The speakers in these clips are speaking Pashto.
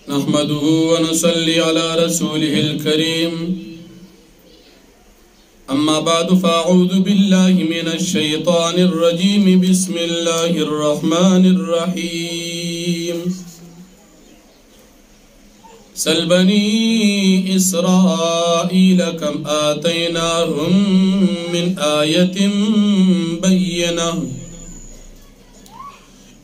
نحمده ونصلي على رسوله الكريم أما بعد فأعوذ بالله من الشيطان الرجيم بسم الله الرحمن الرحيم سل بني إسرائيل كم آتيناهم من آية بينة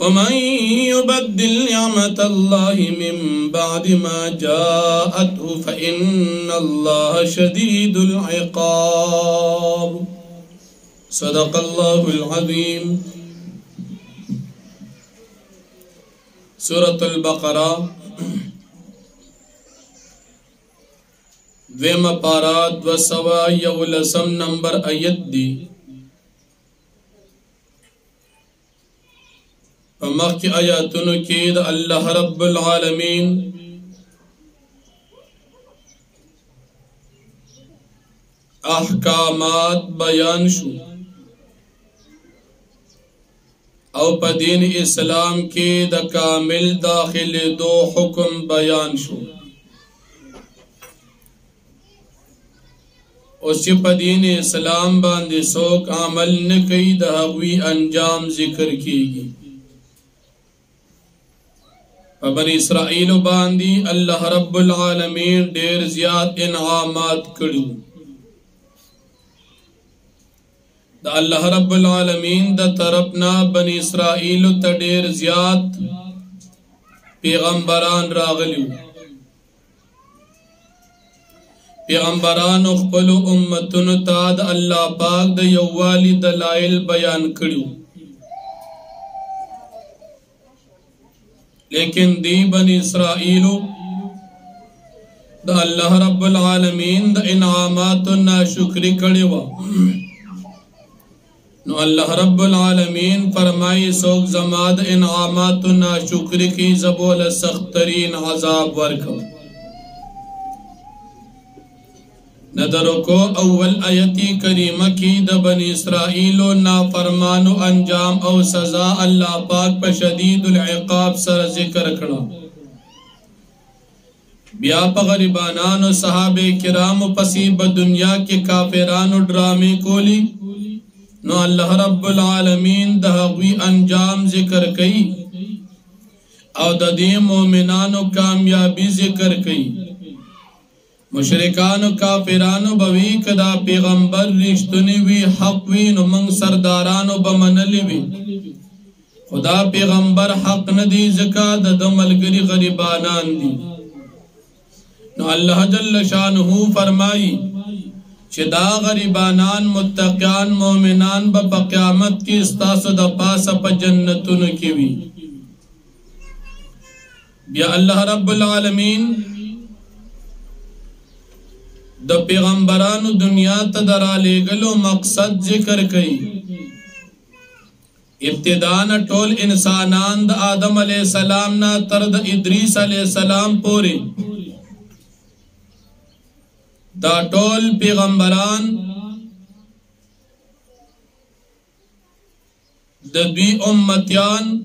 ومن يبدل نعمة الله من بعد ما جاءته فإن الله شديد العقاب صدق الله العظيم سورة البقرة دویم پارات و سوا یولسم نمبر آیت دی مخی آیاتونو کی دا اللہ رب العالمین احکامات بیان شو او پا دین اسلام کی دا کامل داخل دو حکم بیان شو اسی پا دین اسلام باندے سوک عمل نکی دا ہوئی انجام ذکر کی گی بنی اسرائیل باندی اللہ رب العالمین دیر زیاد انعامات کرو دا اللہ رب العالمین دا طرفنا بنی اسرائیل تا دیر زیاد پیغمبران راغلیو پیغمبران اخبلو امتن تا دا اللہ پاک دا یوالی دلائل بیان کرو لیکن دی بنی اسرائیلو دا اللہ رب العالمین دا انعامات ناشکری کڑیوا نو اللہ رب العالمین فرمائی سوک زماد انعامات ناشکری کی زبول سخترین عذاب ورکو ندرو کو اول آیتی کریمہ کی دا بنی اسرائیلو نافرمانو انجام او سزا اللہ پاک پا شدید العقاب سر ذکر کرا بیا پا غریبانانو صحابہ کرامو پسیب دنیا کے کافرانو ڈرامی کولی نو اللہ رب العالمین دہوی انجام ذکر کئی او دا دی مومنانو کامیابی ذکر کئی مشرکانو کافرانو بوی کدا پیغمبر رشتنی وی حق وی نو منگ سردارانو بمنلی وی خدا پیغمبر حق ندی زکاة دا ملگری غریبانان دی نو اللہ جل شانہو فرمائی چھ دا غریبانان متقیان مومنان با قیامت کی استاسو دا پاسا پا جنتونو کی وی بیا اللہ رب العالمین دا پیغمبرانو دنیا تا درا لے گلو مقصد ذکر کئی ابتدان ٹول انسانان دا آدم علیہ السلام نا ترد ادریس علیہ السلام پوری دا ٹول پیغمبران دا دوی امتیان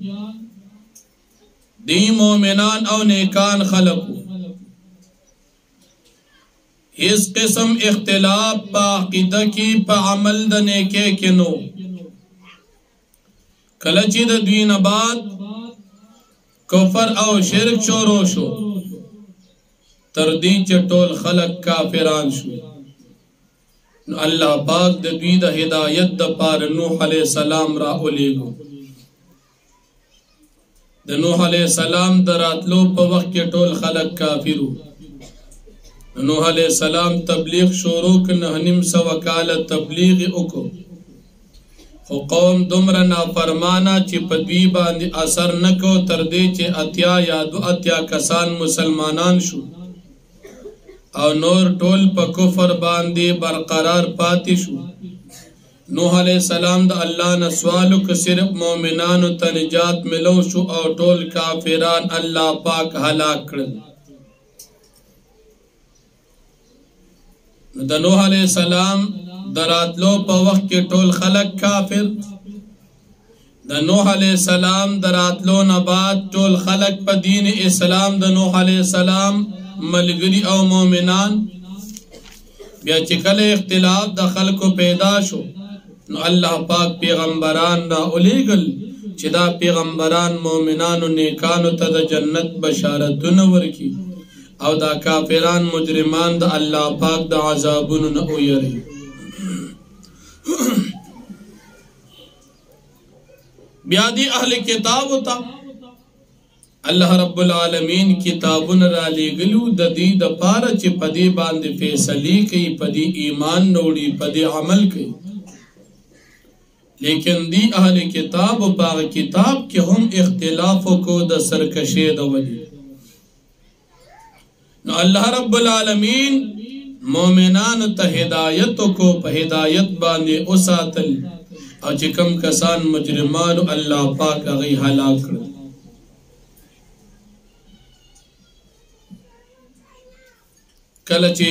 دی مومنان او نیکان خلقو اس قسم اختلاف پا عقیدہ کی پا عمل دا نیکے کنو کلچی دا دوین بعد کفر او شرک شورو شو تردی چٹول خلق کافران شو اللہ پاک دا دوی دا ہدایت دا پار نوح علیہ السلام را اولیگو دا نوح علیہ السلام دا راتلو پا وقت کے ٹول خلق کافرو نوح علیہ السلام تبلیغ شروع کنہنم سوکال تبلیغ اکو خو قوم دمرا نافرمانا چی پدوی باندی اثر نکو تردے چی اتیا یا دو اتیا کسان مسلمانان شو او نور ٹول پا کفر باندی برقرار پاتی شو نوح علیہ السلام دا اللہ نسوالو کسرف مومنانو تنجات ملو شو او ٹول کافران اللہ پاک ہلاک کرد دا نوح علیہ السلام دراتلو پا وقت کے ٹول خلق کافر د نوح علیہ السلام دراتلو نبات ټول خلق په دین اسلام د نوح علیہ السلام ملګری او مؤمنان بیا چې کله اختلاف د خلکو پیدا شو نو الله پاک پیغمبران را اولیگل چې دا پیغمبران مؤمنانو نیکانو ته د جنت بشارتونه ورکی او دا کافران مجرمان د الله پاک د عذابونو نه ویری بیا دی اهل کتاب ہوتا اللہ رب العالمین کتابون را لګلو د دې د پاره چې پدی باندې فیصله کوي پدی ایمان نوړي پدی عمل کوي لیکن دی اهل کتاب او باغ کتاب کې هم اختلاف کو د سرکشی د ولی نو اللہ رب العالمین مومنان ته ہدایت کو په ہدایت باندې اوساتل او چې کم کسان مجرمانو الله پاک هغه هلاک کړ کله چې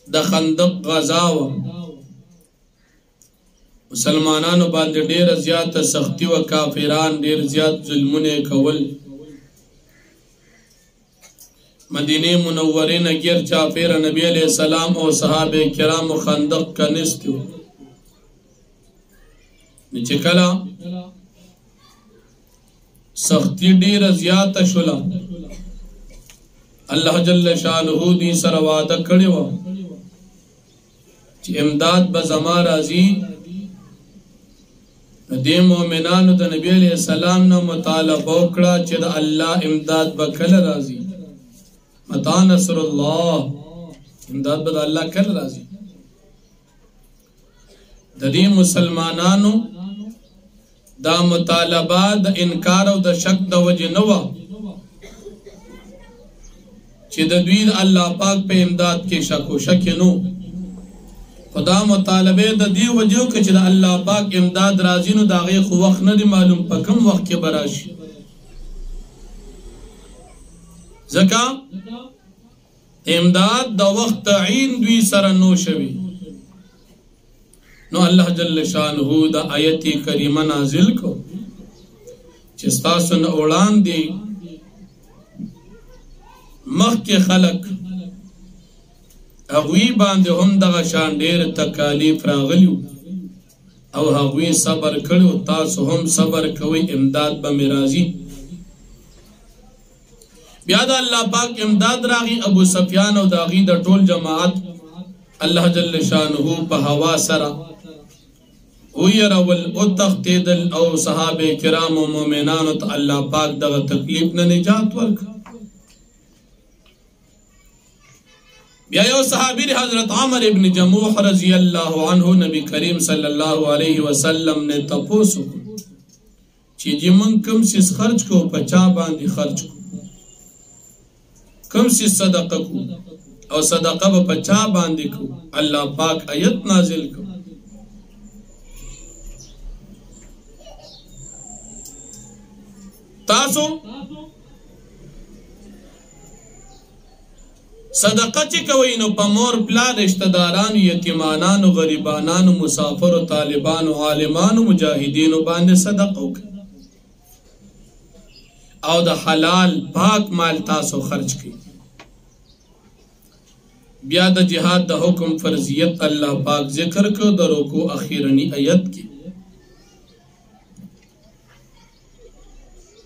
د خندق غزا و مسلمانانو باندې ډېر زیات سختی و کافران ډېر زیات ظلمونه کول مدینه منوره نه غیر چاپیر نبی علیہ السلام او صحابه کرام خندق کنيستو چې کله سختی ډیر زیات شولا الله جل شانه دې سره وعده کړی و چې امداد به زما راځي دې مؤمنانو د نبی علیہ السلام نه مطالبه وکړه چې د الله امداد به کله راځي متى نصر الله امداد بد الله کله راځي د دې مسلمانانو دا مطالبات د انکار او د شک د وجه نه و چې د دوی الله پاک په امداد کې شک او شک نو خدا مطالبه د دې وجه کې چې د الله پاک امداد راځي نو دا غي خو وخت نه دی معلوم په کوم وخت کې براشي زکا امداد دا وقت تعین دوی سره نو شوی نو الله جل شانه دا آیت کریمه نازل کو چې تاسو نه وړاندې مخکې خلق هغوی باندې هم دغه شان ډېر تکالیف راغلیو او هغوی صبر کړو تاسو هم صبر کوئ امداد به مې راځي بیا دا اللہ پاک امداد راغی ابو سفیان او داغی دا ټول جماعت اللہ جل شانہو پا ہوا سرا ویرول او تختیدل او صحابه کرام و مومنانو تا اللہ پاک دا تکلیف نا نجات ورک بیا یو صحابی حضرت عمر ابن جموح رضی اللہ عنہ نبی کریم صلی اللہ علیہ وسلم نے تپوسو چی جی من کم سیس خرچ کو پچا باندی خرچ کو کم سی صدقہ کو او صدقہ با پچا باندی کو اللہ پاک آیت نازل کو تاسو صدقہ چی کوئی نو پا مور پلا رشتدارانو یتیمانانو غریبانانو مسافرو طالبانو عالمانو مجاہدینو باندے صدقہ کو او دا حلال پاک مال تاسو خرچ کی بیا دا جہاد دا حکم فرضیت اللہ پاک ذکر کو دا روکو اخیرنی آیت کی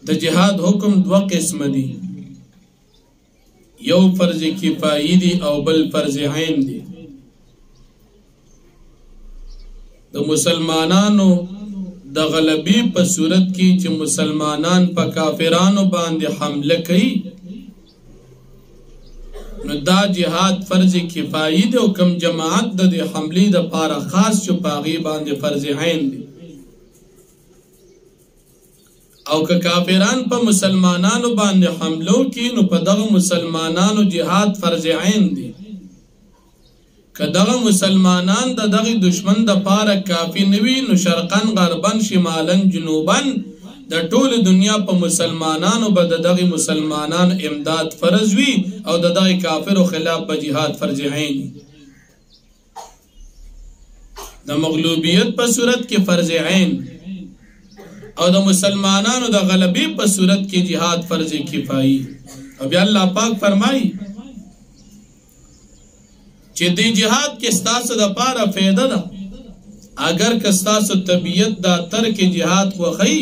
دا جہاد حکم دو قسم دی یو فرض کفائی دی او بل فرض عین دی دا مسلمانانو دا غلبی پا صورت کی چی مسلمانان پا کافرانو باندے حملہ کئی نو دا جہاد فرض کفائی دے او کم جماعت دا دے حملی دا پارا خاص چو پاغی باندے فرض عین دے او که کافران پا مسلمانانو باندے حملو کی نو پا دا مسلمانانو جہاد فرض عین دے که دغه مسلمانان د دغه دشمن د پاره کافی نوی نو شرقن غربن شمالن جنوبن د ټول دنیا په مسلمانانو به دغه مسلمانان امداد فرض وی او د دغه کافرو خلاف به جهاد فرض عین د مغلوبیت په صورت کې فرض عین او د مسلمانانو د غلبې په صورت کې جهاد فرض کفایي. او بیا الله پاک فرمایي چې د جهاد کې ستاسو د پاره فایده ده اگر که ستاسو طبیعت دا ترک جهاد خوښي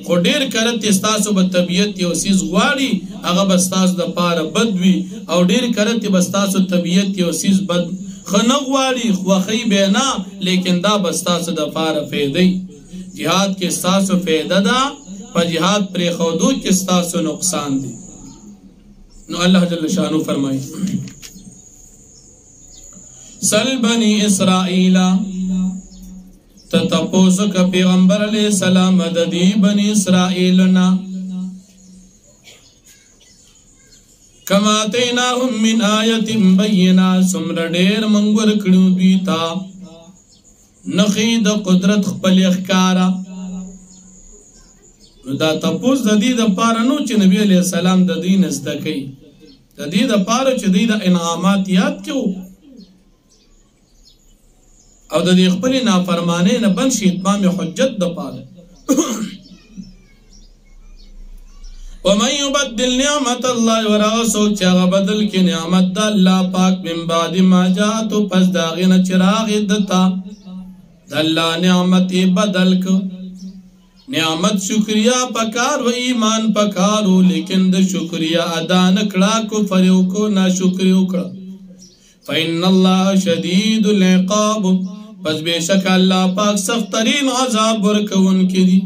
خو ډیر کرت ستاسو په طبیعت یو سیز غواړي هغه به ستاسو د پاره بد وي او ډیر کرت به ستاسو طبیعت یو سیز بد خنه غواړي خوښي به نه لیکن دا به ستاسو د پاره فایده. جهاد کې ستاسو فایده ده په جهاد پرې خودو کې ستاسو نقصان دی. نو الله جل شانو فرمایي سل بنی اسرائیل تتپوسو کا پیغمبر علیہ السلام مددی بنی اسرائیلنا کما تیناهم من آیت بینا سمر دیر منگر کڑو دیتا نخید قدرت خپل اخکارا. دا تپوس دا دی دا پارنو چی نبی علیہ السلام دا دین ازدکی دا دی دا پارو چی دی دا انعامات یاد کیو او د دې خپل نافرمانه نه بن شي اتمام حجت د پاره. ومن يبدل نعمت الله ورسول چا بدل کی نعمت د الله پاک من بعد ما جاءت پس داغنه چراغ دتا د الله نعمت بدل کو. نعمت شکریا پکار و ایمان پکارو لیکن د شکریا ادا نکړه کو فریو کو نا شکریو کړه. فإن الله شدید العقاب پس بیشک اللہ پاک سخت ترین عذاب ورکون کی دی.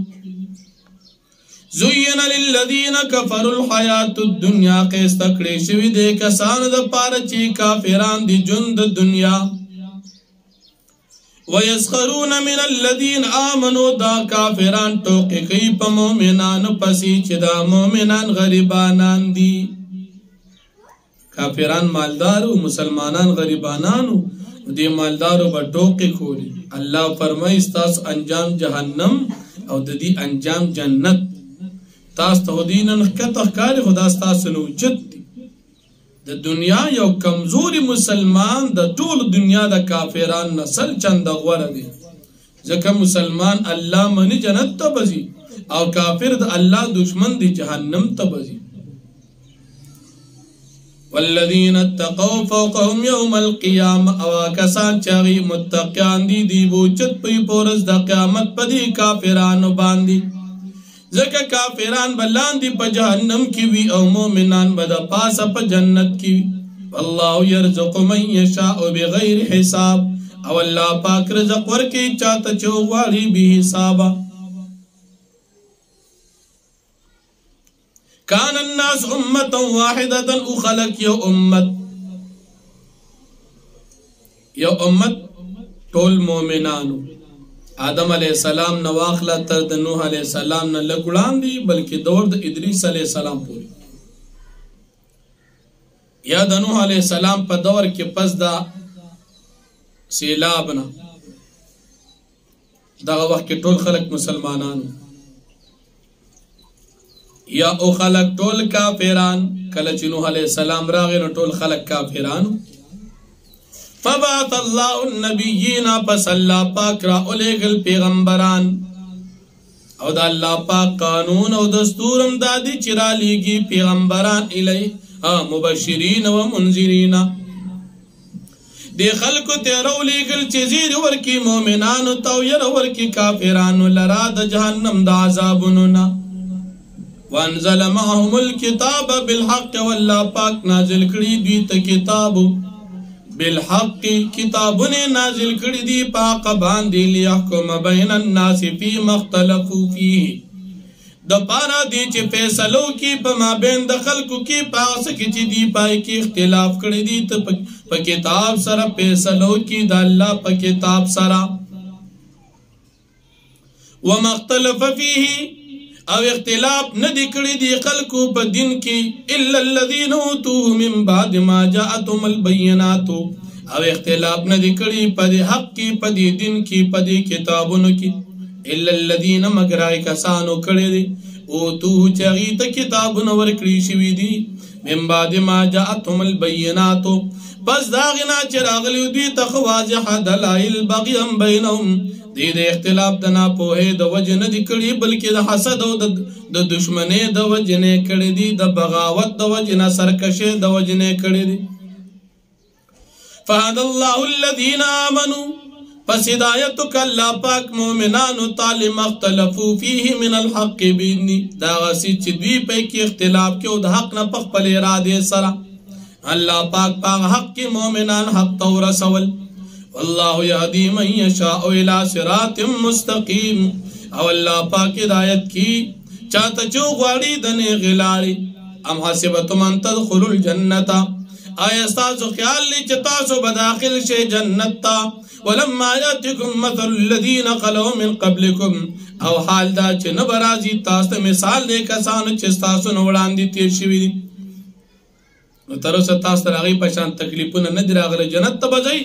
زین للذین کفروا الحیات الدنیا قیس تکڑی شوی دے کسان دا پارچی کافران دی جند دنیا. ویسخرون من الذین آمنوا دا کافران ٹوکی کئی پا مومنان پسی چی دا مومنان غریبانان دی. کافران مالدارو مسلمانان غریبانانو دی مالدارو با ٹوکی کولی. اللہ فرمائی ستاس انجام جہنم او دی انجام جنت. تاس تا دینن کتخ کاری خدا ستاس نوچت دی. دا دنیا یو کمزوری مسلمان دا طول دنیا دا کافران نسل چند غور دی. زکا مسلمان اللہ منی جنت تا بزی او کافر دا اللہ دشمن دی جہنم تا بزی. والذین اتقوا فوقهم یوم القیام اواکسان چاگی متقیان دی دی بوچت پی پورز دا قیامت پا دی کافرانو باندی. زکا کافران بلاندی پا جہنم کی وی او مومنان بدا پاسا پا جنت کی وی. واللہ یرزق من یشاء بغیر حساب او اللہ پاک رزق ورکی چاہتا چوغواری بھی حسابا. کان الناس امتا واحدتا اخلق یو امت طول مومنانو آدم علیہ السلام نواخلا ترد نوح علیہ السلام نا لگڑان دی بلکہ دور دا ادریس علیہ السلام پوری یا دا نوح علیہ السلام پا دور کے پس دا سیلابنا دا وقت کے طول خلق مسلمانانو یا او خلق طول کافران کلچ نوح علیہ السلام راغن طول خلق کافران. فبعث اللہ النبیین پس اللہ پاک را الیگل پیغمبران او دا اللہ پاک قانون او دستورم دادی چرا لیگی پیغمبران الی مبشرین و منذرین. دی خلق تیرو لیگل چیزیر ورکی مومنان تو یر ورکی کافران لرا دا جہنم دا عذابننا. وانزل معهم الكتاب بالحق واللہ پاک نازل کری دویت کتاب بالحق کتابنے نازل کری دی پاک باندی لیحکم بین الناس فی مختلفو فیہ دا پارا دی چی فیصلو کی پا ما بین دخل کو کی پاس کی چی دی پائی کی اختلاف کری دی پا کتاب سرا فیصلو کی دا اللہ پا کتاب سرا. ومختلف فیہ او اختلاف ندی کری دی خلقو پا دن کی الا الذین اوتوه من بعد ما جاءتهم البینات او اختلاف ندی کری پا دی حق کی پا دی دن کی پا دی کتابونو کی الا الذین مگرائی کسانو کری دی اوتوه چاگیتا کتابونو ورکری شوی دی من بعد ما جاءتهم البینات پس داغنا چراغلی دوی تخ واضح دلائل بغیم بینهم دی د اختلاف د ناپوهۍ د وجې نه دي کړي بلکې د حسد او د دشمنۍ د وجې نه کړي دي د بغاوت د وجې نه سرکشۍ د وجې نه کړي دي فهدى الله الذين آمنوا پس ہدایتک اللہ پاک مومنانو تعالی مختلفو فیه من الحق بینی دا غسی چی دوی پہ کی اختلاف کیو دا حق نا پخ پل ارادے سرا اللہ پاک پاک حق کی مومنان حق تو رسول واللہ یهدی من یشاء الى صراط مستقیم او اللہ پاک ہدایت کی چاہتا چو غواری دنے غلاری ام حسبتم ان تدخلوا الجنتا آیا استاسو خیال لی چتاسو بداخل شے جنتا ولما یاتکم مثل الذین خلو من قبلکم او حال دا چه نبرازی تاستا مثال دے کسانو چستاسو نوڑان دی تیر شوی دی نو تروسا تاستا راغی پشان تکلیفون ندر آغل جنت تا بزای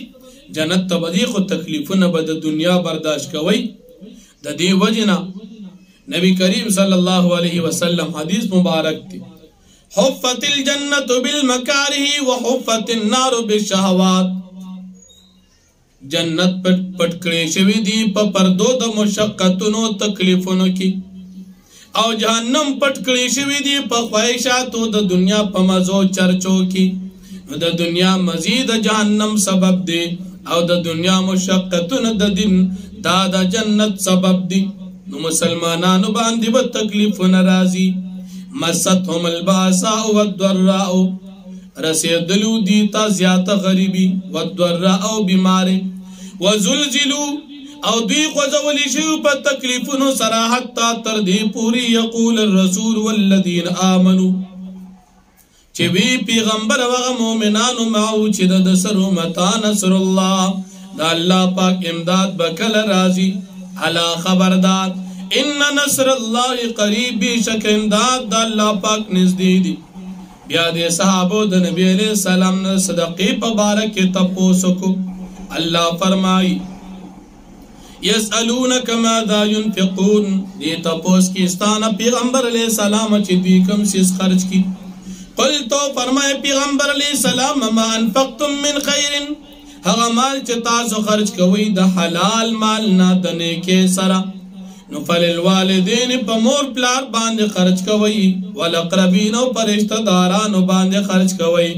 جنت تا بزای خود تکلیفون بد دنیا برداشت کوئی دا دی وجنا نبی کریم صلی اللہ علیہ وسلم حدیث مبارک تی حفت الجنت بالمکارہ وحفت النار بالشہوات جنت پٹکڑے شوی دی پا پردو دا مشقتنو تکلیفنو کی او جہنم پٹکڑے شوی دی پا خواہشاتو دا دنیا پا مزو چرچو کی دا دنیا مزید جہنم سبب دی او دا دنیا مشقتن دا دن دا جنت سبب دی نو مسلمانانو باندی با تکلیفن رازی مستهم الباساء والضراء رسیدلو دیتا زیادہ غریبی والضراء بیماری وزلزلو او دوی خوزولی شیو پا تکلیفنو سراحت تا تردی پوری یقول الرسول والذین آمنو چی بی پیغمبر وغا مومنانو معو چی دا دسرو متا نصر اللہ دا اللہ پاک امداد بکل رازی علا خبردار ان نصر اللہ قریب بی شک امداد دا اللہ پاک نزدی دی بیا دے صحابو دا نبی علیہ السلام نے صدقی پا بارک تپوسکو اللہ فرمائی یسألونک ماذا ينفقون دی تپوس کی استانا پیغمبر علیہ السلام چی دوی کم سیس خرچ کی قل تو فرمائے پیغمبر علیہ السلام ما انفقتم من خیر ہغا مال چی تاسو خرچ کوئی دا حلال مال نا دنے کے سرا نفل الوالدین پا مور پلار باندے خرچ کوئی والاقربینو پا رشتہ دارانو باندے خرچ کوئی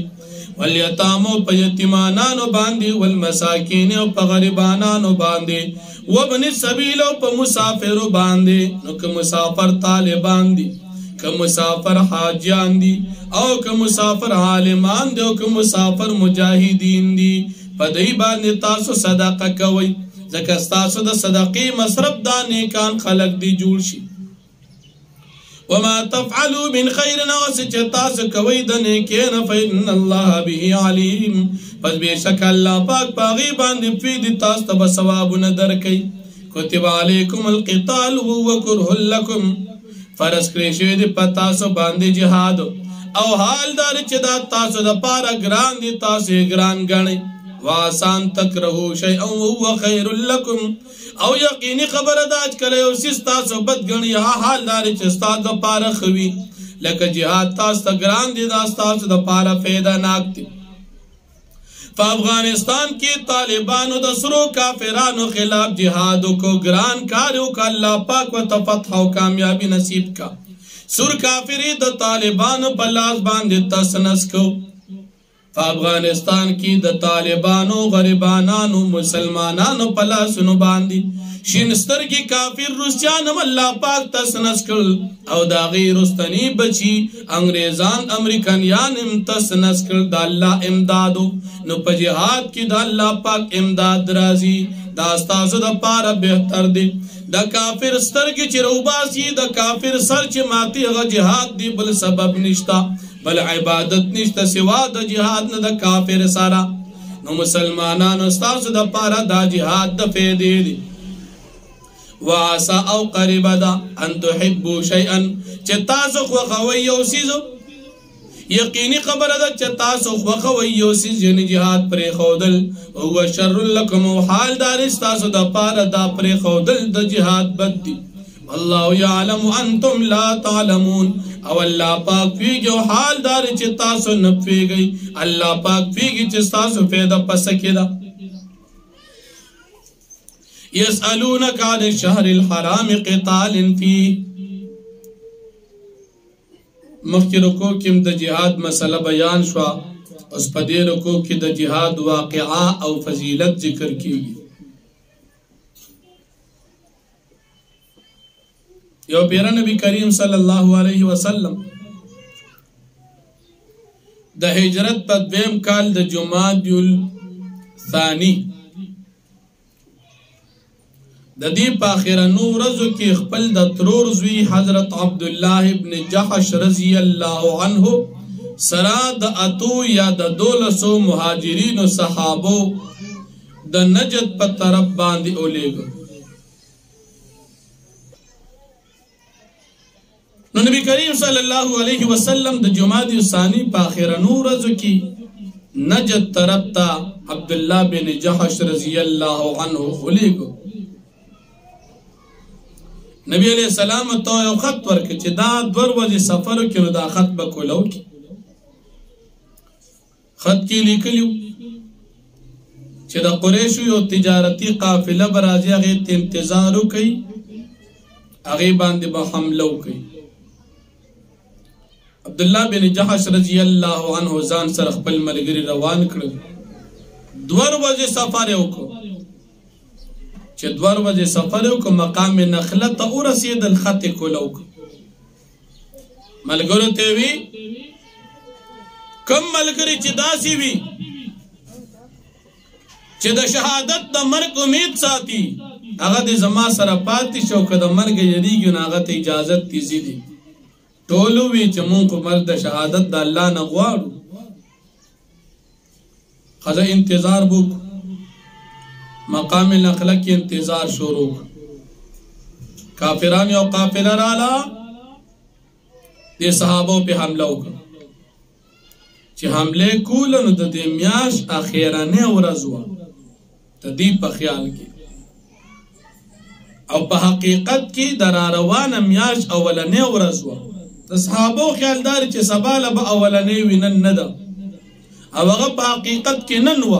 والیتامو پا یتیمانانو باندے والمساکینو پا غریبانانو باندے وابن السبیلو پا مسافرو باندے نو که مسافر طالبان دی که مسافر حاجیان دی او که مسافر عالمان دی او که مسافر مجاہدین دی پا دی باندے تاسو صدقہ کوئی زکر ستاسو دا صدقی مصرف دا نیکان خلق دی جوڑ شی وما تفعلو من خیر نوسی چتاسو کوئی دا نیکین فإن اللہ بھی علیم پس بے شک اللہ پاک پاغی باندی فیدی تاستا بسواب ندر کئی کتب علیکم القتال و کرہ لکم فرس کریشوی دی پتاسو باندی جہاد او حال داری چدا تاسو دا پارا گران دی تاسو گران گنے وآسان تکرہو شیئن وہو خیر لکم او یقینی خبر داج کلے او سستاسو بدگنی حال داری چستاس دا پارا خوی لکہ جہاد تاس تا گران دی داستاسو دا پارا فیدہ ناکتی فافغانستان کی طالبانو دا سرو کافرانو خلاف جہادو کو گران کاریو کا اللہ پاک و تفتح و کامیابی نصیب کا سر کافری دا طالبانو پلاس باندی تسنس کو افغانستان کی د طالبانو غریبانانو مسلمانانو پلاسونو باندی شینستر کی کافر روسیانم اللہ پاک تسنس کل او دا غیر رستنی بچی انگریزان امریکنیانم تسنس کل دا اللہ امدادو نو پا جہاد کی دا اللہ پاک امداد رازی دا استاسو دا پارا بہتر دی دا کافر ستر کی چروباسی دا کافر سر چی ماتی اغا جہاد دی بل سبب نشتا بل عبادت نشتا سوا دا جہاد نا دا کافر سارا نو مسلمانانو استاسو دا پارا دا جہاد دا فیدی دی وعسا او قریب دا ان تحبو شیئن چه تاسو خوخوی یو سیزو یقینی خبر دا چه تاسو خوخوی یو سیز یعنی جہاد پر خودل وهو شر لکم و حال دار استاسو دا پارا دا پر خودل دا جہاد بد دی والله يعلم انتم لا تعلمون او الله پاک پیږي حال دار چې تاسو نه پیږي الله پاک پیږي چې تاسو پیدا پسکه دا يسألونك عن الشهر الحرام قتال فيه مخکې رکو کې د جهاد مسله بیان شو اوس په دې رکو کې د جهاد واقعا او فضیلت ذکر کیږي یو پیر نبی کریم صلی الله علیه وسلم د هجرت په دویم کال د جمادی الثانی د دې په اخرنو ورځو کې خپل د ترور زوی حضرت عبد الله ابن جحش رضی الله عنه سرا د اتو یا د 1200 مهاجرین او صحابو د نجد په طرف باندې اولېګو نو نبی کریم صلی الله علیه وسلم د جمادی الثانی په اخرنو ورځو کې نجد طرف ته عبد الله بن جحش رضی الله عنه اولېګو نبی علیہ السلام تو یو خط ورکړي چې دا 2 ورځې سفر کې نو دا خط به کولو کې خط کې لیکلو چې د قریشو یو تجارتی قافله برازي هغه انتظار وکړي هغه باندې به حمله وکړي عبد الله بن جحش رضی الله عنه ځان سره خپل ملګری روان کړ 2 ورځې سفر وکړ چې 2 ورځې سفر وکړ مقام نخله ته ورسېد الخط کولو ملګرو ته وی کم ملګری چې داسي وی چې د شهادت د مرګ امید ساتي هغه د زما سره پاتې شو کده مرګ یریږي نو هغه ته اجازه تیزی دي ټولو وی چې مونږ په مرګ د شهادت د الله نه غواړو خزه انتظار وکړو مقام نخله کی انتظار شروع کافران یو قافله رااله دې صحابو په حمله وکړه چې حمله کول نو د دې میاش اخیرانه ورځ و ته دې په خیال کې او په حقیقت کې در روانه میاش اولنې ورځ و د صحابو خیالدار چې سبا له اولنې وینن نه ده او هغه په حقیقت کې نن و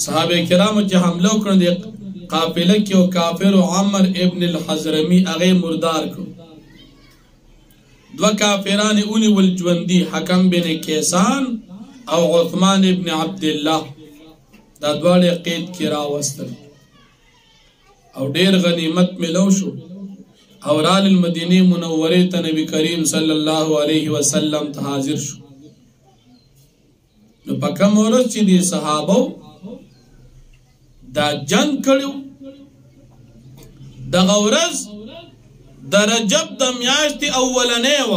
صحابه کرامو چې حمله وکړ د قافله کې او کافر عمر ابن الحضرمي هغه مردار کړ 2 کافرانه اونې ول ژوندۍ حکم بن کیسان او عثمان ابن عبد الله دا دواړه قید کې راوستل او ډېر غنیمت ملو شو او رال المدینه منوره ته نبی کریم صلی الله علیه وسلم ته حاضر شو نو پکه مورس چې دي صحابه دا جنگ کړو د غورز د رجب د میاشتې اولنې و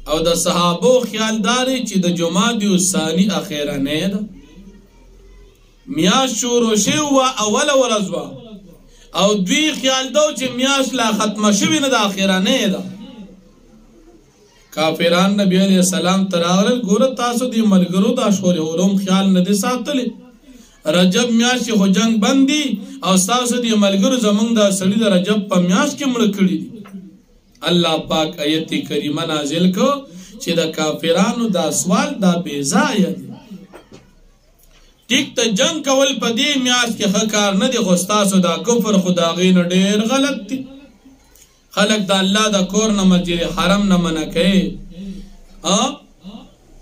او د صحابو خیالداري چې د جمادی الثانی اخیرنې ده میاش شروع شو اول ورځ و او دوی خیال دو چې میاش لا ختمه شوی نه د اخیرنې ده کافران نبی علیہ السلام تراغل ګور تاسو دی ملګرو دا شور هروم خیال نه دي ساتلی رجب میاش خو جنگ بندي او تاسو دی ملګرو زمونږ د سړی د رجب په میاش کې مړ کړی دي الله پاک آیت کریمه نازل کو چې د کافرانو دا سوال دا بے ځای دی ټیک ته جنگ کول په دې میاش کې ښه کار نه دی خو تاسو دا کفر خداغین ډېر غلط دی خلق دا الله دا کور نه مسجد حرم نه منع کوي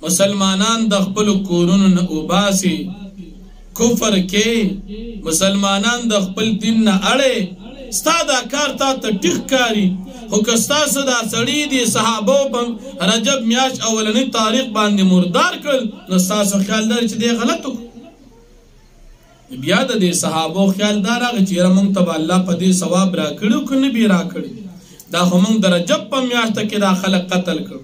مسلمانان د خپل کورونو نه وباسي کفر کې مسلمانان د خپل دین نه اړه ستاده کار تا ته ټیک کاری خو که ستاسو دا سړی دی صحابو په رجب میاش اولنی تاریخ باندې مردار کړل نو ستاسو خیال لري چې دی غلط بیا د صحابو خیال دار هغه چې موږ ته الله په دې ثواب را کړو کنه به را کړی دا هم د رجب په میاشت کې دا خلق قتل کړ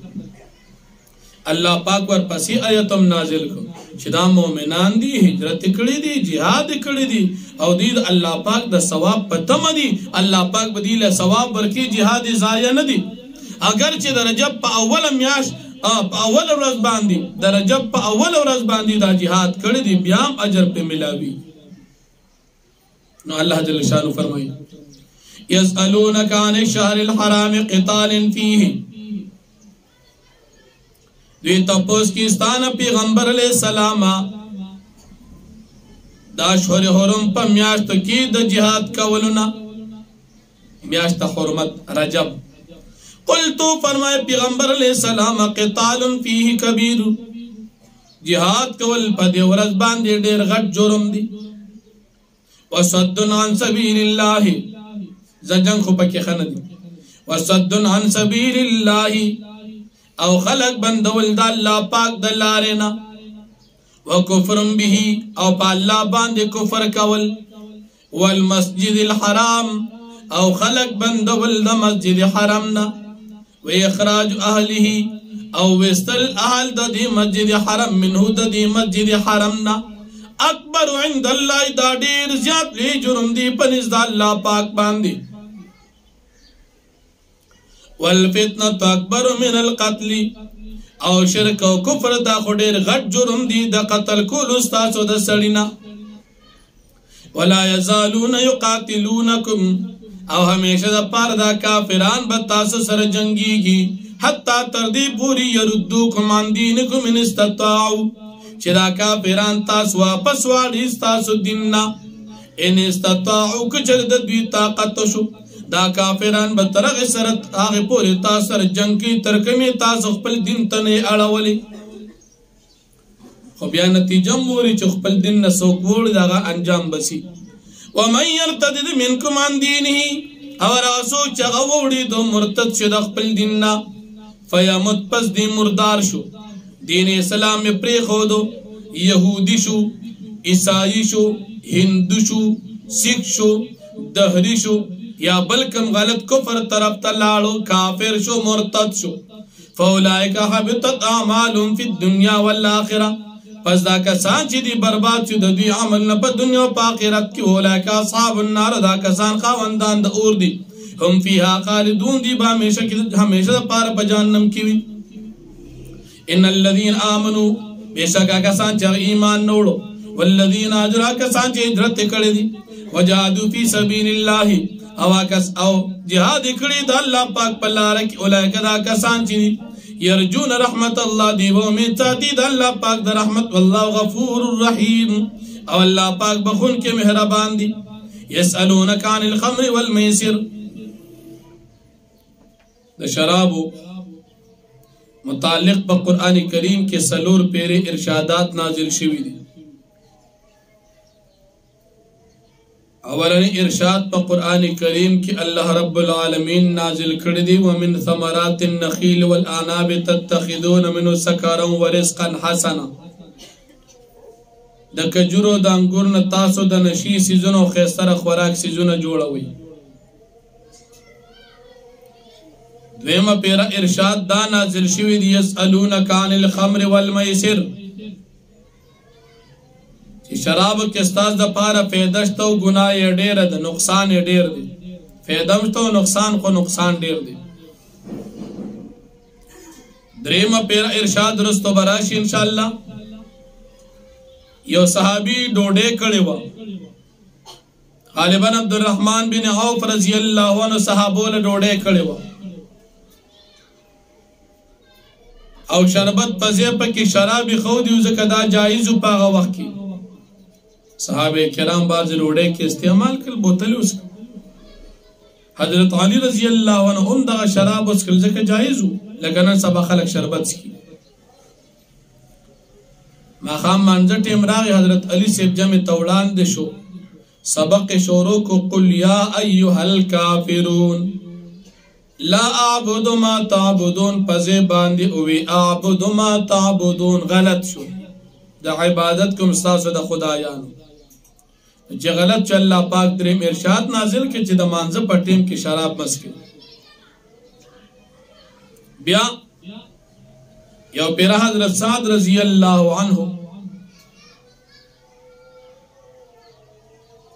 الله پاک ور پسې آیتم نازل کړ چې دا مؤمنان دي هجرت کړی دي jihad کړی دي او دې الله پاک د ثواب په تم دي الله پاک بدیله ثواب ورکړي jihad ضایع نه دي اگر چې د رجب په اول میاشت په اول ورځ باندې د رجب په اول ورځ باندې دا jihad کړی دي بیا اجر په ملاوي نو الله جل شانو فرمایي يسألونك عن الشهر الحرام قتال فيه دوی تپوس کی ستانه پیغمبر علیہ السلام دا شهر حرم په میاشت کې د جهاد کولونه میاشت حرمت رجب قلتو فرمائے پیغمبر علیہ السلام قتال فيه کبیر جهاد کول په دې ورځ باندې ډېر غټ جرم دی وصد عن سبیل الله زجن خو پکې خنه دي وصد عن سبیل الله او خلق بندول دا اللہ پاک دلارینا وکفر به او پا اللہ باندے کفر کول والمسجد الحرام او خلق بندول دا مسجد حرامنا و اخراج اہله او وستل اہل دا دی مسجد حرم منہو دا دی مسجد حرمنا اکبر عند اللہ دا دیر زیاد لی جرم دی پنز دا اللہ پاک باندے والفتنة اکبر من القتل او شرک او کفر دا خودیر غٹ جرم دی دا قتل کول استاسو دا سڑینا ولا يزالون يقاتلونكم او ہمیشہ دا پار دا کافران بتاس سر جنگی گی حتی تردی پوری یردوکم عن دینکم ان استطاعو چرا کافران تاس واپس واڑی استاسو دیننا ان استطاعو کچر دا دوی طاقت شو دا کافران بطرق سرت آغی پوری تاثر جنگ کی ترکمی تاس خپل دین تنے اڑاولی خب یا نتیجہ موری چو خپل دین نسوک ووڑ داغا انجام بسی ومن یرتدد منکم عن دینہی اور آسو چغا ووڑی دو مرتد شد خپل دیننا فیامت پس دی مردار شو دین اسلام میں پری خودو یہودی شو عیسائی شو ہندو شو سکھ شو دہری شو یا بلکم غلط کفر طرف تلالو کافر شو مرتد شو فاولائک حبطت اعمالهم فی الدنیا والآخرہ پس دا کسان چی دی برباد شو دوی عمل نپا دنیا و پا آخرت کی اولائک اصحاب النار دا کسان خواندان دا اور دی ہم فیہا خالدون دی با ہمیشہ دا پار پا جہنم کیوی ان الذین آمنو بے شکا کسان چاہ ایمان نوڑو والذین آجرا کسان چاہ ہجرت کڑی دی وجہادو فی سبیل اللہ او جہاد اکڑی دا اللہ پاک پلارک اولئک دا کسان چی یرجون رحمت اللہ دیو میں چاہتی دا اللہ پاک دا رحمت واللہ غفور الرحیم او اللہ پاک بخون کے مہربان دی یسألونک عن الخمر والمیسر دا شرابو متعلق با قرآن کریم کے سلور پیرے ارشادات نازل شوی دی اولن ارشاد پا قرآن کریم کی اللہ رب العالمین نازل کردی ومن ثمرات النخیل والآناب تتخذون منو سکارا ورزقا حسنا دا کجورو دا انگورن تاسو دا نشی سیزن و خیستر خوراک سیزن جوڑا ہوئی دویمہ پیرا ارشاد دا نازل شوی دی یسألونک عن الخمر والمیسر شراب کستاز دا پارا فیدشتا و گناہ یہ دیر دا نقصان یہ دیر دی فیدمشتا و نقصان کو نقصان دیر دی دریم پیرا ارشاد رستو براشی انشاءاللہ یو صحابی ڈوڑے کڑے وا غالباً عبدالرحمن بن عوف رضی اللہ عنہ صحابول ڈوڑے کڑے وا او شربت پزیپا کی شرابی خودی وزکدا جائزو پاغا وقت کی صحابہ کرام بعض روڑے کے استعمال کل بوتل اس کا حضرت علی رضی اللہ عنہ ام دا شراب اس کل زکا جائز ہو لگنا سبا خلق شربت سکی ماخام منظر امراغ حضرت علی سے جمع توڑان دے شو سبق شورو کو قل یا ایوہ الکافرون لا اعبد ما تعبدون پزے باندی اوی اعبد ما تعبدون غلط شو دا عبادت کم استاسو دا خدایانو چی غلط چا اللہ پاک دریم ارشاد نازل کے چی دا مانزہ پٹیم کی شراب مسکے بیا یو پیرا حضرت سعد رضی اللہ عنہ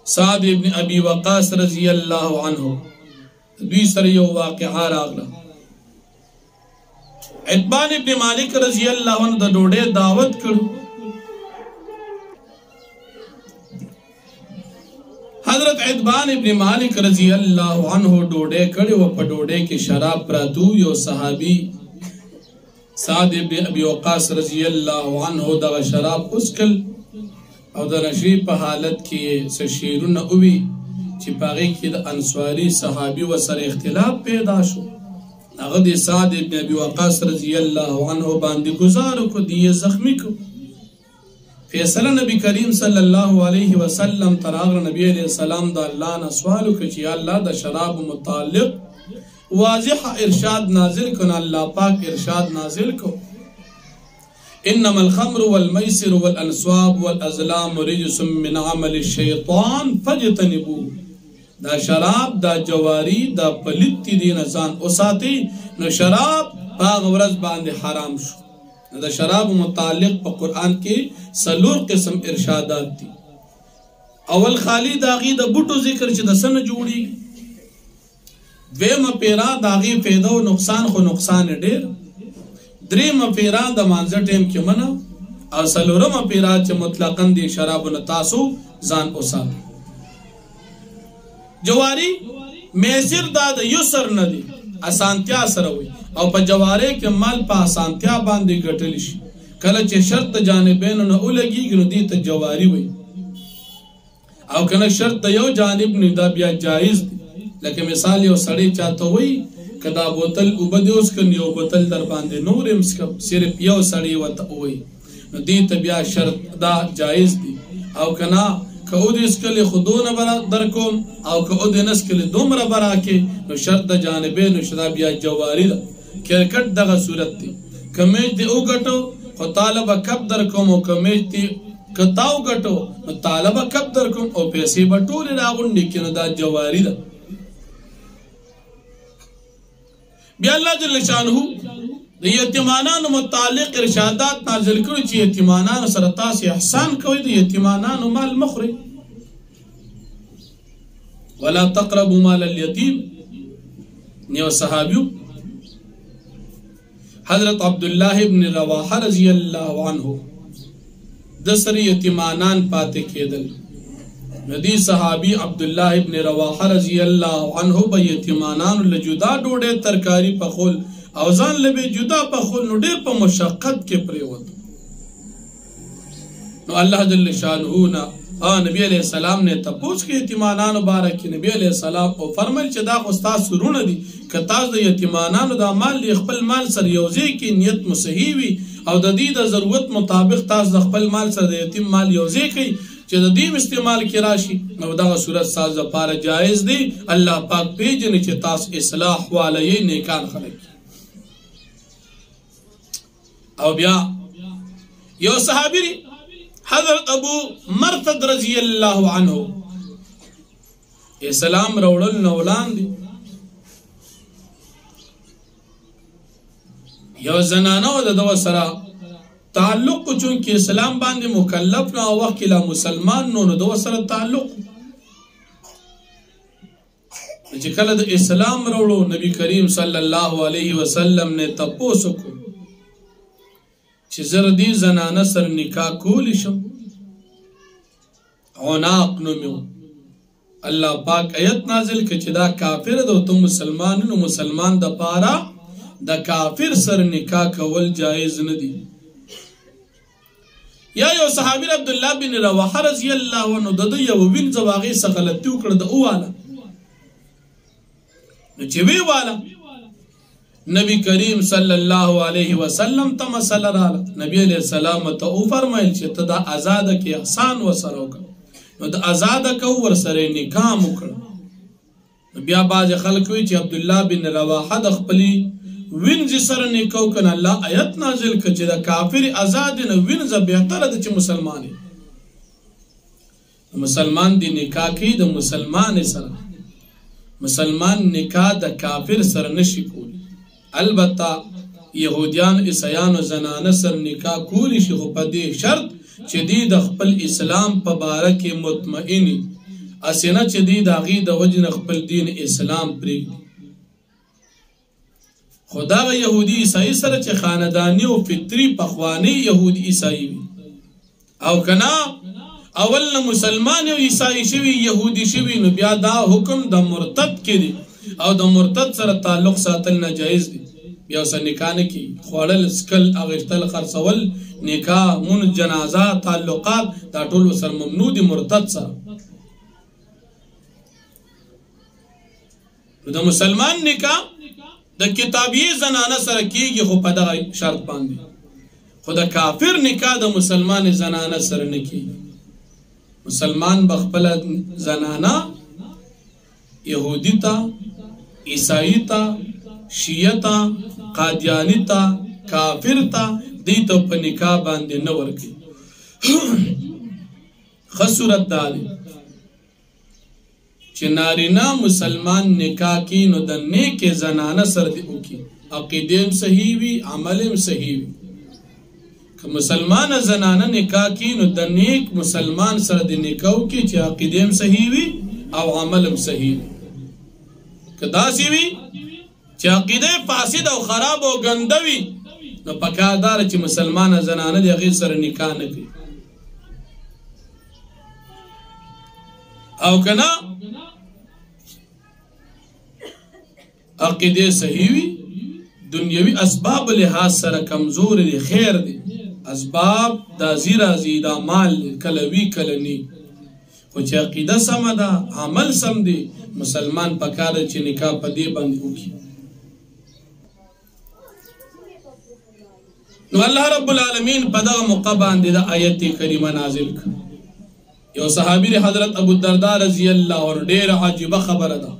سعد ابن ابی وقاص رضی اللہ عنہ دوی سر یو واقعہ راغلا عتبان ابن مالک رضی اللہ عنہ دا ڈوڑے دعوت کرو حضرت عتبان ابن مالک رضی اللہ عنہ ڈوڑے کڑے و پا ڈوڑے کے شراب پراتو یو صحابی سعد ابن ابی وقاص رضی اللہ عنہ دا شراب اسکل او دا نشری پا حالت کی سشیرون اوی چی پاگی کی دا انسواری صحابی و سر اختلاف پیدا شو اغد سعد ابن ابی وقاص رضی اللہ عنہ باندی گزارو کو دیئے زخمی کو فیصلہ نبی کریم صلی اللہ علیہ وسلم تراغر نبی علیہ السلام دا اللہ نا سوالو کچی اللہ دا شراب متعلق واضح ارشاد نازل کن اللہ پاک ارشاد نازل کو انما الخمر والمیسر والانسواب والازلام رجس من عمل الشیطان فجتنبو دا شراب دا جواری دا پلیتی دی نزان اساتی نو شراب پاغ ورز باندے حرام شو دا شراب متعلق پا قرآن کے سلور قسم ارشادات دی اول خالی داغی دا بوٹو ذکر چی دا سن جوڑی دویم پیرا داغی فیدہ و نقصان خو نقصان دیر دریم پیرا دا مانزر ٹیم کی منع او سلورم پیرا چی مطلقاً دی شراب و نتاسو زان اسا جواری میسر دا دا یسر ندی اسانتیا سروی او پا جوارے کے مال پا اسانتیا باندے گٹلش کلچ شرط جانبین نو اولگی گنو دیتا جواری وی او کنا شرط یو جانب نو دا بیا جائز دی لیکن مثال یو سڑی چاہتا ہوئی کدا بوتل اوبدیوس کن یو بوتل در باندے نور امسکب صرف یو سڑی وطا ہوئی نو دیتا بیا شرط دا جائز دی او کنا که او دی اسکلی خودون درکوم او که او دی نسکلی دومر برا که نو شرط جانبه نو شدا بیا جواری دا کرکٹ دغا صورت دی کمیج دی او گٹو خو طالبا کب درکوم او کمیج دی کتاو گٹو نو طالبا کب درکوم او پیسی با طولی راغنڈی کنو دا جواری دا بیا اللہ جل شانہو دی یتیمانانو متعلق ارشادات نازل کرو چی یتیمانانو سرطاسی احسان کوئی دی یتیمانانو مال مخری ولا تقربوا مال الیتیم نیو صحابیو حضرت عبداللہ ابن رواحہ رضی اللہ عنہ دسر یتیمانان پاتے کیدل ندی صحابی عبداللہ ابن رواحہ رضی اللہ عنہ با یتیمانان لجدا ڈوڑے ترکاری پخول اوزان لبے جدا پخول نو دے پا مشقت کے پریوت نو اللہ جل شانہونا نبی علیہ السلام نے تپوس کے یتیمانانو بارکی نبی علیہ السلام او فرمل چه دا خستاز سرون دی که تاز دا یتیمانانو دا مال لی اخپل مال سر یوزے کی نیت مسیحیوی او دا دی دا ضرورت مطابق تاز دا اخپل مال سر دا یتیم مال یوزے کی چه دا دیم استعمال کی راشی او دا صورت ساز دا پار جائز دی اللہ پاک پیجن چه تاز اصلاح والی نیکان خلق او بیا یو صحابی حضرت ابو مرتد رضی اللہ عنہ اسلام روڑل نولان دی یو زنانو دا دو سرا تعلق کو چونکہ اسلام باندے مکلف نا وقت لا مسلمان نو دو سرا تعلق جکل دا اسلام روڑو نبی کریم صلی اللہ علیہ وسلم نے تپوسو کو چی زردی زنانه سر نکاح کولی شم عناق نمیو اللہ پاک آیت نازل که چی دا کافر دو تو مسلمان نو مسلمان دا پارا دا کافر سر نکاح کول جائز ندی یا یو صحابی عبداللہ بن رواحہ رضی اللہ عنہ دا دا یو بین زواغی سغلطیو کرد او والا نو چی والا نبی کریم صلی اللہ علیہ وسلم تا مسئلہ رالا نبی علیہ السلام تا او فرمائل چی تا دا ازادہ کی احسان و سر ہوگا نو دا ازادہ کا ور سر نکاح مکر بیا باز خلقوی چی عبداللہ بن رواحہ دا خپلی وینز سر نکاح کن اللہ آیت نازل کر چی دا کافر ازادی نا وینز بیعتر دا چی مسلمانی مسلمان دی نکاح کی دا مسلمان سر مسلمان نکاح دا کافر سر نشی کولی البتہ یہودیان عیسیان و زنان سر نکاح کولی شیخو پا دی شرط چی دید اخپل اسلام پا بارک مطمئنی اسینا چی دید آغید وجن اخپل دین اسلام پریگ خدا و یہودی عیسائی سر چی خاندانی و فطری پخوانی یہودی عیسائی بھی او کنا اول نه مسلمان او عیسائی شوی یهودی شوی نو بیا دا حکم د مرتد کې دی او د مرتد سره تعلق ساتل ناجایز دی بیا سره نکاح نه کی خوړل سکل اغشتل خرڅول نکاح مون جنازه تعلقات دا ټول سره ممنوع دي مرتد سره د مسلمان نکاح د کتابی زنانه سره کیږي خو په دغه شرط باندې خو د کافر نکاح د مسلمان زنانه سره نه کیږي مسلمان بخپل زنانه یهودی تا عیسائی تا شیعه تا قادیانی تا کافر تا دیتا پا نکاح بانده نور کی خصورت داری چه نارینا مسلمان نکاح کی نو دا نیک زنانه سر دیو کی عقیدیم صحیح وی عملیم صحیح وی که مسلمان زنانه نکاح کی نو دا نیک مسلمان سر دی نکاح کی چه عقیدیم صحیح وی او عملیم صحیح وی که داسی وی چه عقیده فاسد او خراب او گندوی نو پکادار چې مسلمان زنانه دی غیر سره نکاح نه کوي او کنا عقیده صحیح وي دنیوي اسباب لحاظ سره کمزور دي خیر دي اسباب دا زیرازی دا مال کلوی کلنی خو چې عقیده سم ده عمل سم دی مسلمان پکاره چې نکاح په دې باندې وکړي نو الله رب العالمین په دغه موقع باندې د آیت کریمه نازل کړ یو صحابي حضرت ابو الدرداء رضی الله عنه ډېر عجیب خبره ده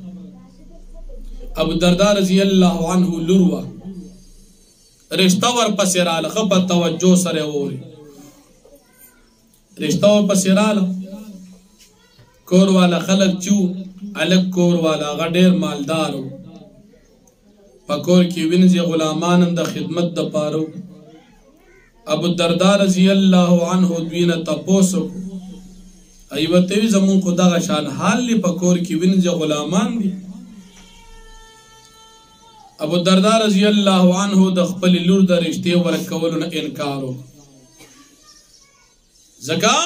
ابو الدرداء رضی الله عنه لوروا رشتہ ور پسې رااله خو په توجه سره ووري رشتہ ور پسې رااله کور والا خلق چو الگ کور والا غډیر مالدارو پکور کی وینځي غلامانم د خدمت د پارو ابو الدرداء رضی الله عنه دوینه تپوسو ایوته زمون خدا غشان حال لی پکور کی وینځي غلامان دي ابو الدرداء رضی الله عنه د خپل لور د رشتې ورکولو نه انکار وکړ زکا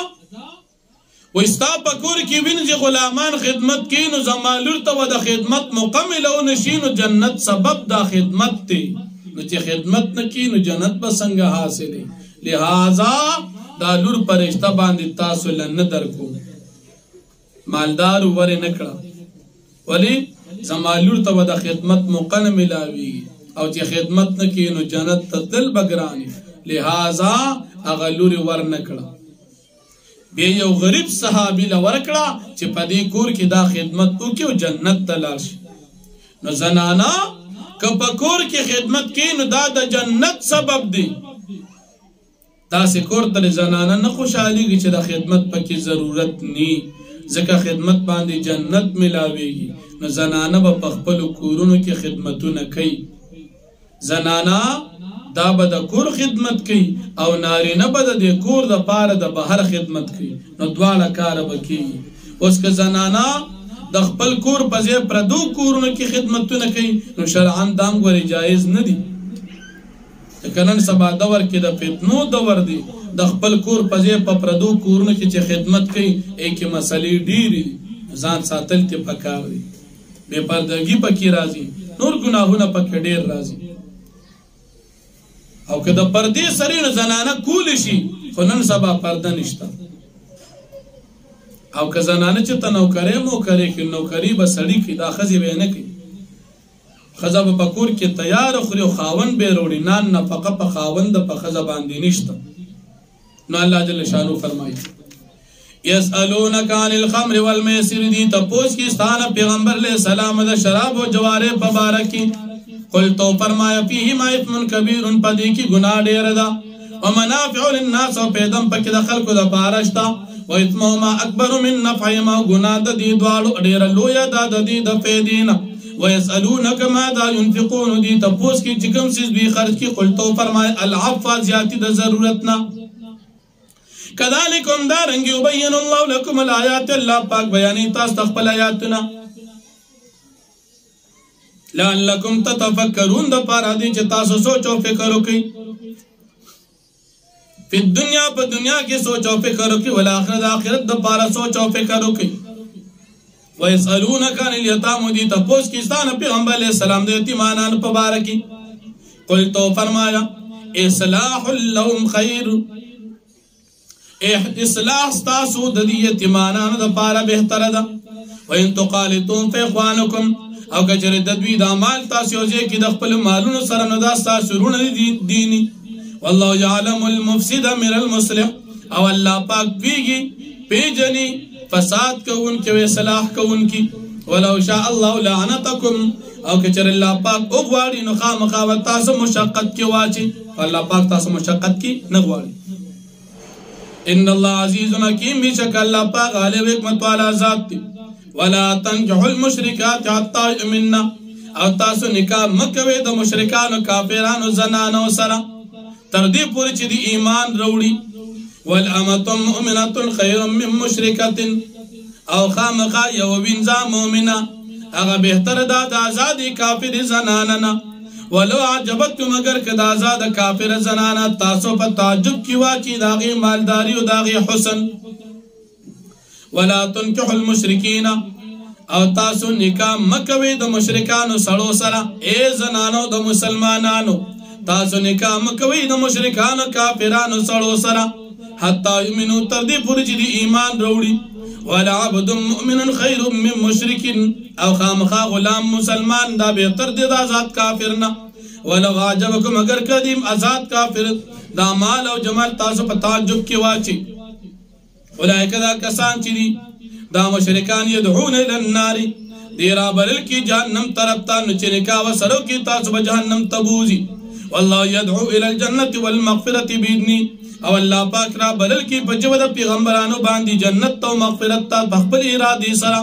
وستا پکور کی وینځي غلامان خدمت کینو زمالور ته د خدمت مکمل او نشینو جنت سبب دا خدمت ته نو چې خدمت نکینو جنت به څنګه حاصله لہذا دا لور پرشتہ باندې تاسو لن درکو مالدار ور نکړه ولی زمالور ته د خدمت مکمل ملاوي او چې خدمت نکینو جنت ته دل بګرانی لہذا اغلور ور نکړه بیا یو غریب صحابی لورکړه چې په دې کور کې دا خدمت وکړي او جنت ته لاړ شي نو زنانا که په کور کې خدمت کوي نو دا د جنت سبب دی تاسې کور ته زنانا نه خوشحالېږي چې د خدمت پکې ضرورت نی ځکه خدمت باندې جنت ملاویږي نو زنانه به په خپلو کورونو کې خدمتونه کوي زنانا دا به د کور خدمت کوي او نارینه به د کور د پاره د بهر خدمت کوي نو دواړه کار به کیږي اوس که زنانا د خپل کور په ځای پردو کورونو کې خدمتونه کوي نو شرعاً دا هم ګورې جایز نه دي ځکه نن سبا دور کې د فتنو دور دی د خپل کور په ځای په پردو کورونو کې چې خدمت کوي کې مسلې ډېرې دي ځان ساتل ته پکار دي بې پردګي پکې راځي نور ګناهونه پکې ډېر راځي او که د پردې سره نه زنانه کول شي خو نن سبا پرده نشته او که زنانه چې ته نوکرې موکرې کې نوکري به سړي کې دا ښځې به نه کوي ښځه به په کور کې تیار خوري او خاوند به یې راوړي نان نفقه په خاوند په ښځه باندې نشته نو الله جل شانو فرمایي یسألونک عن الخمر والمیسر دی تپوس کی ستانه پیغمبر علیہ السلام د شراب او جواره په باره کې قل تو فرمایا فیهما اثم کبیر پدې کې ګناه ډېر ده ومنافع للناس او پیدم پکې د خلکو د پاره شته و اثمهما اکبر من نفعهما ګناه د دې دواړو ډېر لوی ده د دې د فیدینا ويسألونك ماذا ينفقون دي تپوس کی چې کوم څه دوی خرج کی قل تو فرمایا العفو زیاتی د ضرورتنا كذلكم دارنګ يبين الله لكم الآيات الله پاک بیانې تاسو خپل آیاتونه لعلكم تتفکرون د پاره دي چې تاسو سوچ او فکر وکړئ فی الدنیا پا دنیا کی سوچ و فکر کی والآخرت آخرت دپارا سوچ و فکر کی وَيَسْأَلُونَكَ عَنِ الْيَتَامَى دی تپوس کستان پیغمبر علیہ السلام دے یتیمانان پبارکی قل تو فرمایا اصلاح لهم خیر اصلاح ستاسو دی یتیمانان دپارا بہتر دا وَإِن تُقَالِتُونَ فَإِخْوَانُكُمْ او کچر ددوی دا مال تاسیوزے کی دخپل مالون سرندا ستاسرون دینی واللہ یعلم المفسد من المصلح او اللہ پاک پیگی پیجنی فساد کون کی و صلاح کون کی ولو شاء اللہ لعنتکم او کچر اللہ پاک اغواری نخام خاوت تاس مشقت کی واچی اللہ پاک تاس مشقت کی نغواری ان اللہ عزیز حکیم بھی شک اللہ پاک غالب حکمت والا ذات تی ولا تنجح المشرکات حتی یؤمننا او تاسو نکاح مکوی دا مشرکان و کافران و زنان و سرا تردی پوری چی دی ایمان روڑی والامت مؤمنت خیر من مشرکت او خامقا یو بنزا مومنا اغا بہتر دا آزادی کافر زناننا ولو عجبتم اگر کد آزاد کافر زنانا تاسو پا تعجب کی واچی داغی مالداری و داغی حسن ولا تنکح المشرکین او تاسو نکاح مکوی دا مشرکانو سڑو سرا اے زنانو دا مسلمانانو تاسو نکاح مکوی دا مشرکانو کافرانو سڑو سرا حتی یؤمنو تردی پوری چی دی ایمان روڑی ولا عبد مؤمن خیر من مشرکن او خامخا غلام مسلمان دا بہتر دی دا ذات کافرنا ولو عجبکم اگر قدیم ازاد کافر دا مال او جمال تاسو پا تعجب کی واچی اولئک دا کسان چی دی دا مشرکان یدعون الالناری دیرا بلل کی جہنم طرفتا نچنکا و سرو کی تاسو بجہنم تبوزی واللہ یدعو الالجنت والمغفرت بیدنی او اللہ پاک را بلل کی بجود پیغمبرانو باندی جنت تو مغفرت تا بخبر ارادی سرا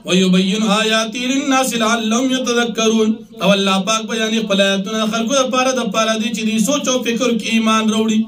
ویبین آیاتی للناس لعلهم یتذکرون او اللہ پاک بیانی قلایتنا خلقو دا پارا دی چی دی سوچو فکر کی ایمان روڑی